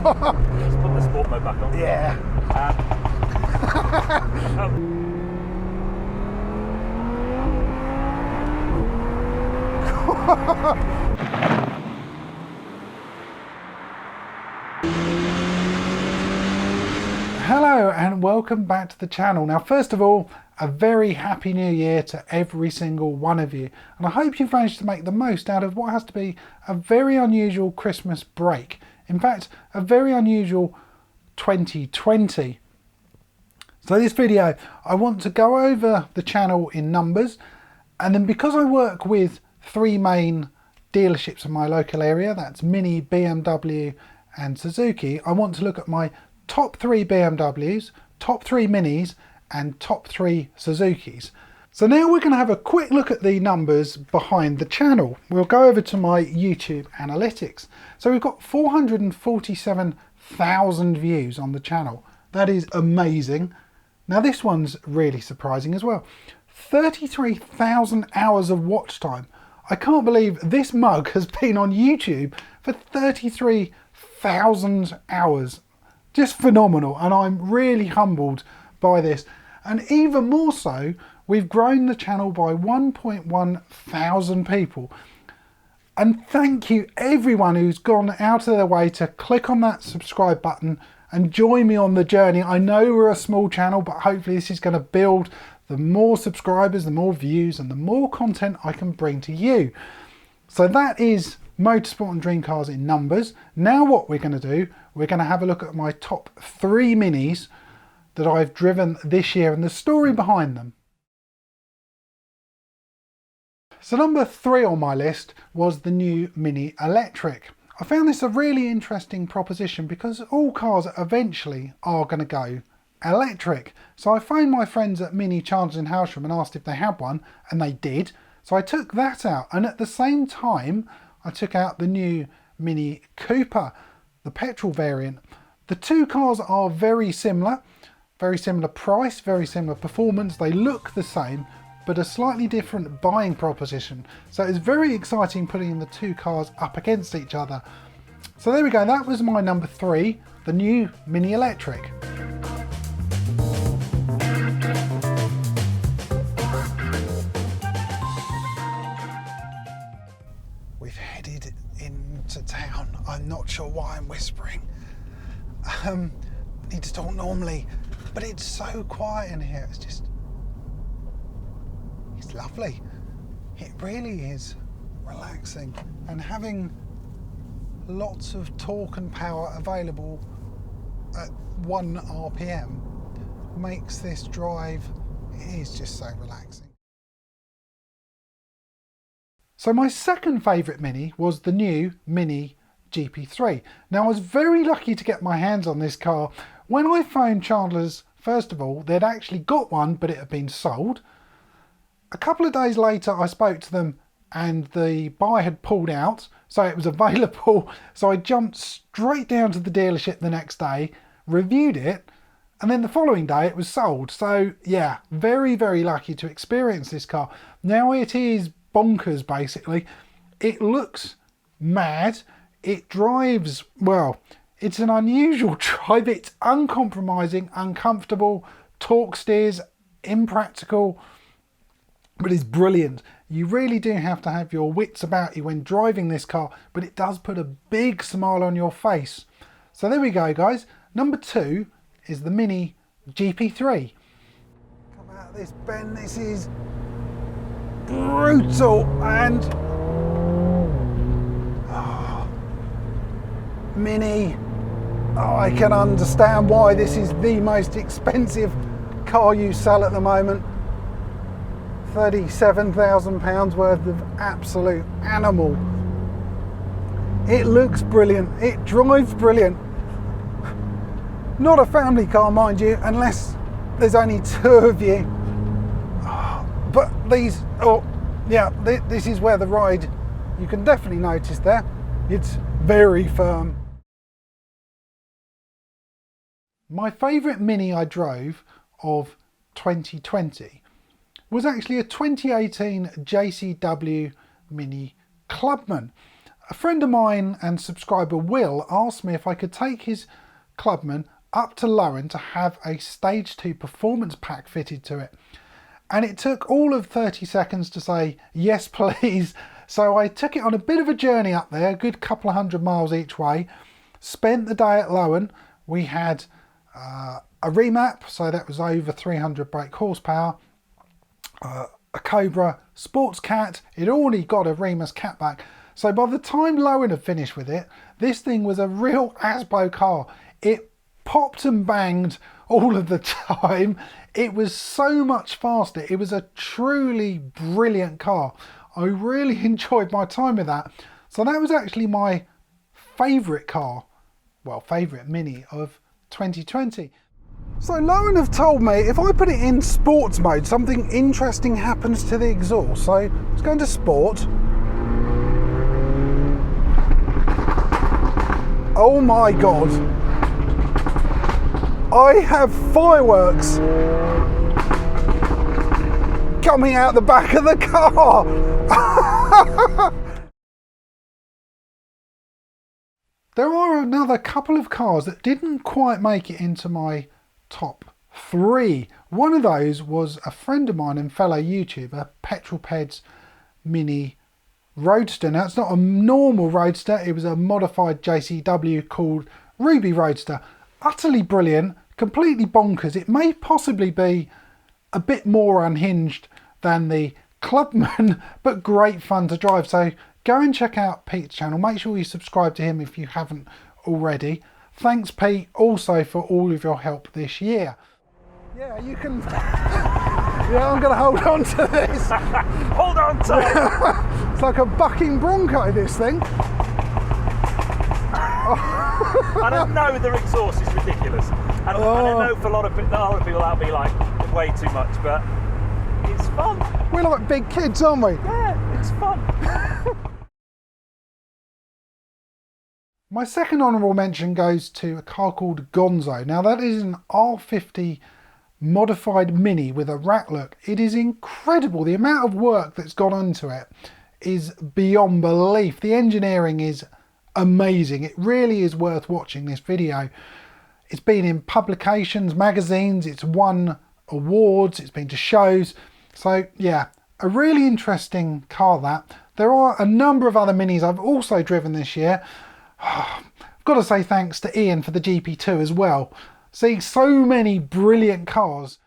Let's put the sport mode back on. Yeah. Hello and welcome back to the channel. Now, first of all, a very happy new year to every single one of you. And I hope you've managed to make the most out of what has to be a very unusual Christmas break. In fact, a very unusual 2020. So this video, I want to go over the channel in numbers, and then because I work with three main dealerships in my local area, that's Mini, BMW and Suzuki, I want to look at my top 3 BMWs, top 3 Minis and top 3 Suzukis. So now we're going to have a quick look at the numbers behind the channel. We'll go over to my YouTube analytics. So we've got 447,000 views on the channel. That is amazing. Now this one's really surprising as well. 33,000 hours of watch time. I can't believe this mug has been on YouTube for 33,000 hours. Just phenomenal, and I'm really humbled by this. And even more so, we've grown the channel by 1.1 thousand people. And thank you everyone who's gone out of their way to click on that subscribe button and join me on the journey. I know we're a small channel, but hopefully this is going to build. The more subscribers, the more views, and the more content I can bring to you. So that is Motorsport and Dream Cars in numbers. Now what we're going to do, we're going to have a look at my top 3 Minis that I've driven this year and the story behind them. So number 3 on my list was the new Mini Electric. I found this a really interesting proposition because all cars eventually are going to go electric. So I phoned my friends at Mini Chargers in Hailsham and asked if they had one, and they did. So I took that out, and at the same time I took out the new Mini Cooper, the petrol variant. The two cars are very similar price, very similar performance. They look the same, but a slightly different buying proposition. So it's very exciting putting the two cars up against each other. So there we go, that was my number 3, the new Mini Electric. We've headed into town. I'm not sure why I'm whispering. I need to talk normally, but it's so quiet in here. It's lovely. It really is relaxing, and having lots of torque and power available at 1 RPM makes this drive, it is just so relaxing. So my second favourite Mini was the new Mini GP3. Now I was very lucky to get my hands on this car. When I phoned Chandler's, first of all, they'd actually got one, but it had been sold. A couple of days later I spoke to them and the buyer had pulled out, so it was available. So I jumped straight down to the dealership the next day, reviewed it, and then the following day it was sold. So yeah, very, very lucky to experience this car. Now it is bonkers basically. It looks mad. It drives, well, it's an unusual drive. It's uncompromising, uncomfortable, torque steers, impractical, but it's brilliant. You really do have to have your wits about you when driving this car, but it does put a big smile on your face. So there we go, guys. Number 2 is the Mini GP3. Come out of this bend, this is brutal, and Mini, I can understand why this is the most expensive car you sell at the moment. £37,000 worth of absolute animal. It looks brilliant, it drives brilliant. Not a family car, mind you, unless there's only 2 of you. But these, oh yeah, this is where the ride, you can definitely notice there, it's very firm. My favourite Mini I drove of 2020 was actually a 2018 JCW Mini Clubman. A friend of mine and subscriber Will asked me if I could take his Clubman up to Lowen to have a stage 2 performance pack fitted to it. And it took all of 30 seconds to say, yes please. So I took it on a bit of a journey up there, a good couple of 100 miles each way. Spent the day at Lowen. We had a remap, so that was over 300 brake horsepower. A Cobra Sports Cat. It already got a Remus catback. So by the time Lowen had finished with it, this thing was a real Asbo car. It popped and banged all of the time. It was so much faster. It was a truly brilliant car. I really enjoyed my time with that. So that was actually my favourite car, well, favourite Mini of 2020. So Lowen have told me if I put it in sports mode, something interesting happens to the exhaust. So let's go into sport. Oh my God. I have fireworks coming out the back of the car. There are another couple of cars that didn't quite make it into my top 3. One of those was a friend of mine and fellow YouTuber, PetrolPed's Mini Roadster. Now it's not a normal Roadster, it was a modified JCW called Ruby Roadster. Utterly brilliant, completely bonkers. It may possibly be a bit more unhinged than the Clubman, but great fun to drive. So go and check out Pete's channel. Make sure you subscribe to him if you haven't already. Thanks Pete also for all of your help this year. Yeah, you can... Yeah, I'm going to hold on to this. Hold on tight. It's like a bucking bronco, this thing. I don't know, their exhaust is ridiculous. And I know for a lot of people that'll be like way too much, but it's fun. We're like big kids, aren't we? Yeah, it's fun. My second honourable mention goes to a car called Gonzo. Now that is an R50 modified Mini with a rack look. It is incredible. The amount of work that's gone into it is beyond belief. The engineering is amazing. It really is worth watching this video. It's been in publications, magazines, it's won awards, it's been to shows. So yeah, a really interesting car that. There are a number of other Minis I've also driven this year. I've got to say thanks to Ian for the GP2 as well. Seeing so many brilliant cars.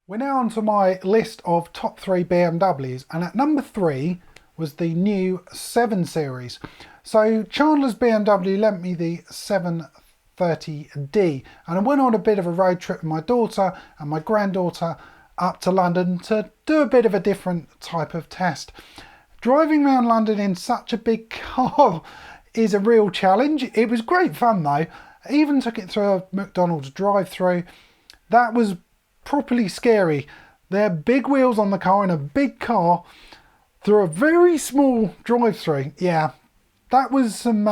We're now on to my list of top 3 BMWs, and at number 3 was the new 7 Series. So Chandler's BMW lent me the 730D, and I went on a bit of a road trip with my daughter and my granddaughter up to London to do a bit of a different type of test. Driving around London in such a big car is a real challenge. It was great fun though. I even took it through a McDonald's drive-through. That was properly scary. They're big wheels on the car in a big car through a very small drive-through. Yeah, that was some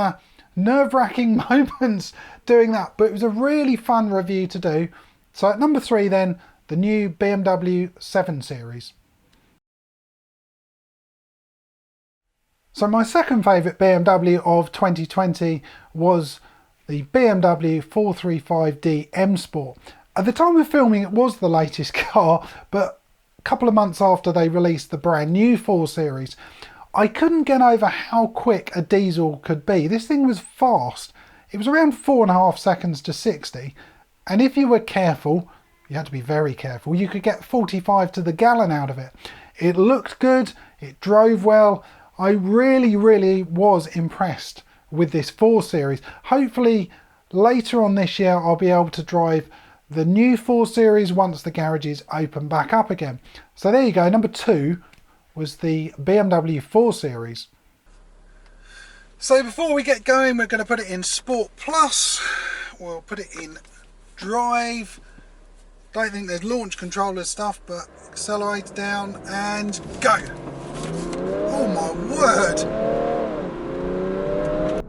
nerve-wracking moments doing that, but it was a really fun review to do. So at number 3 then, the new BMW 7 Series. So my second favourite BMW of 2020 was the BMW 435D M Sport. At the time of filming, it was the latest car, but a couple of months after they released the brand new 4 Series, I couldn't get over how quick a diesel could be. This thing was fast. It was around 4.5 seconds to 60, and if you were careful, you had to be very careful, you could get 45 to the gallon out of it. It looked good, it drove well. I really was impressed with this 4 Series. Hopefully later on this year I'll be able to drive the new 4 Series once the garages open back up again. So there you go, number 2 was the BMW 4 Series. So before we get going, we're going to put it in Sport Plus. We'll put it in Drive. Don't think there's launch controller stuff, but accelerator down and go. Oh my word.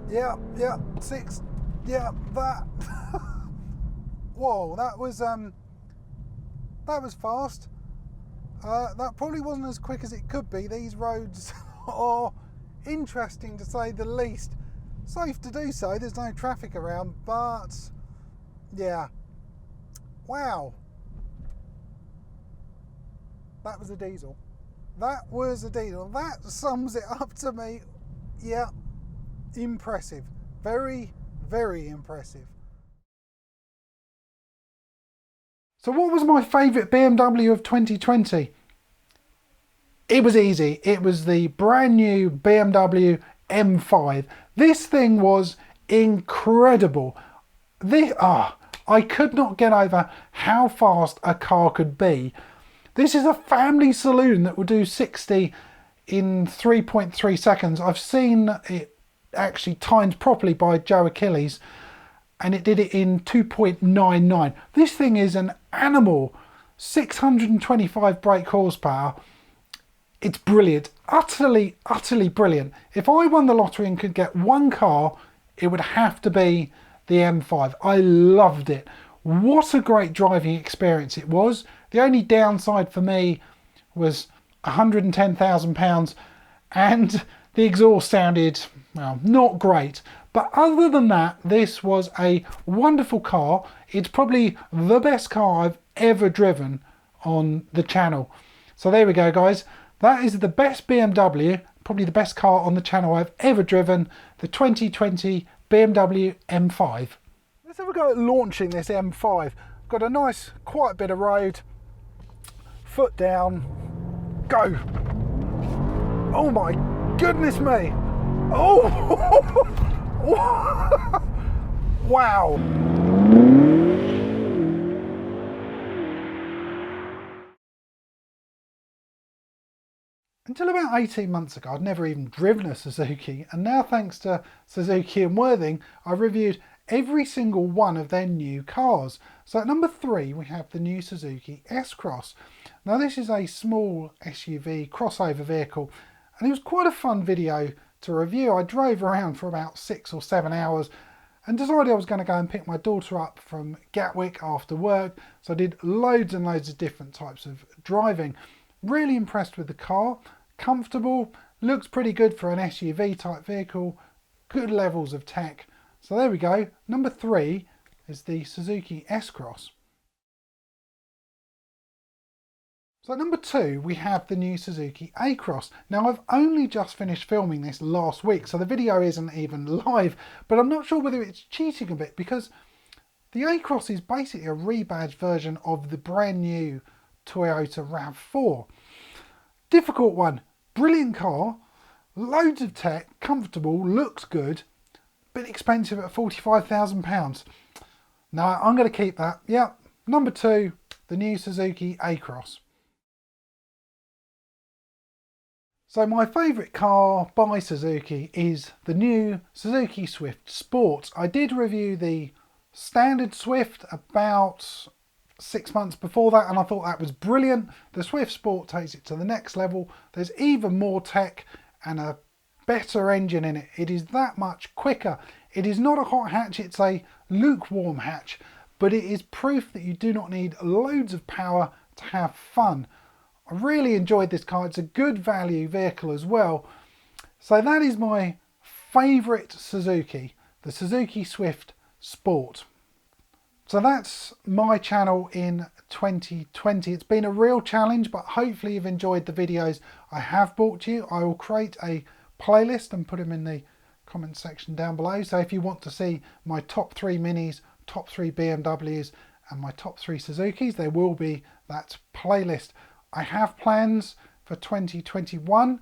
Yeah, 6. Yeah, that. Whoa, that was fast. That probably wasn't as quick as it could be. These roads are interesting to say the least. Safe to do so, there's no traffic around, but yeah. Wow. That was a diesel. That was a diesel. That sums it up to me. Yeah, impressive. Very, very impressive. So what was my favourite BMW of 2020? It was easy. It was the brand new BMW M5. This thing was incredible. I could not get over how fast a car could be. This is a family saloon that will do 60 in 3.3 seconds. I've seen it actually timed properly by Joe Achilles, and it did it in 2.99. This thing is an animal. 625 brake horsepower. It's brilliant. Utterly, utterly brilliant. If I won the lottery and could get one car, it would have to be the M5. I loved it. What a great driving experience it was. The only downside for me was £110,000 and the exhaust sounded, well, not great. But other than that, this was a wonderful car. It's probably the best car I've ever driven on the channel. So there we go, guys. That is the best BMW, probably the best car on the channel I've ever driven, the 2020 BMW M5. Let's have a go at launching this M5. Got a nice, quiet bit of road. Foot down. Go. Oh my goodness me. Oh. Wow. Until about 18 months ago, I'd never even driven a Suzuki, and now thanks to Suzuki and Worthing, I've reviewed every single one of their new cars. So at number 3, we have the new Suzuki S-Cross. Now this is a small SUV crossover vehicle, and it was quite a fun video to review. I drove around for about 6 or 7 hours and decided I was going to go and pick my daughter up from Gatwick after work. So I did loads and loads of different types of driving. Really impressed with the car. Comfortable, looks pretty good for an SUV type vehicle, good levels of tech. So there we go. Number 3 is the Suzuki S-Cross. So at number 2, we have the new Suzuki ACross. Now I've only just finished filming this last week, so the video isn't even live, but I'm not sure whether it's cheating a bit because the ACross is basically a rebadged version of the brand new Toyota RAV4. Difficult one, brilliant car, loads of tech, comfortable, looks good, bit expensive at £45,000. No, I'm going to keep that. Yep, number 2, the new Suzuki ACross. So my favourite car by Suzuki is the new Suzuki Swift Sport. I did review the standard Swift about 6 months before that, and I thought that was brilliant. The Swift Sport takes it to the next level. There's even more tech and a better engine in it. It is that much quicker. It is not a hot hatch, it's a lukewarm hatch, but it is proof that you do not need loads of power to have fun. I really enjoyed this car. It's a good value vehicle as well. So that is my favourite Suzuki, the Suzuki Swift Sport. So that's my channel in 2020. It's been a real challenge, but hopefully you've enjoyed the videos I have brought to you. I will create a playlist and put them in the comment section down below. So if you want to see my top 3 Minis, top 3 BMWs and my top 3 Suzukis, there will be that playlist. I have plans for 2021,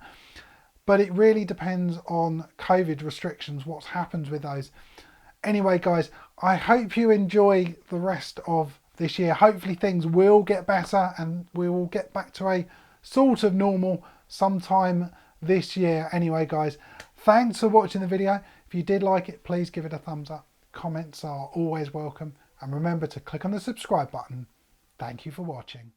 but it really depends on COVID restrictions, what happens with those. Anyway guys, I hope you enjoy the rest of the this year. Hopefully things will get better and we will get back to a sort of normal sometime this year. Anyway, guys, thanks for watching the video. If you did like it, please give it a thumbs up. Comments are always welcome. And remember to click on the subscribe button. Thank you for watching.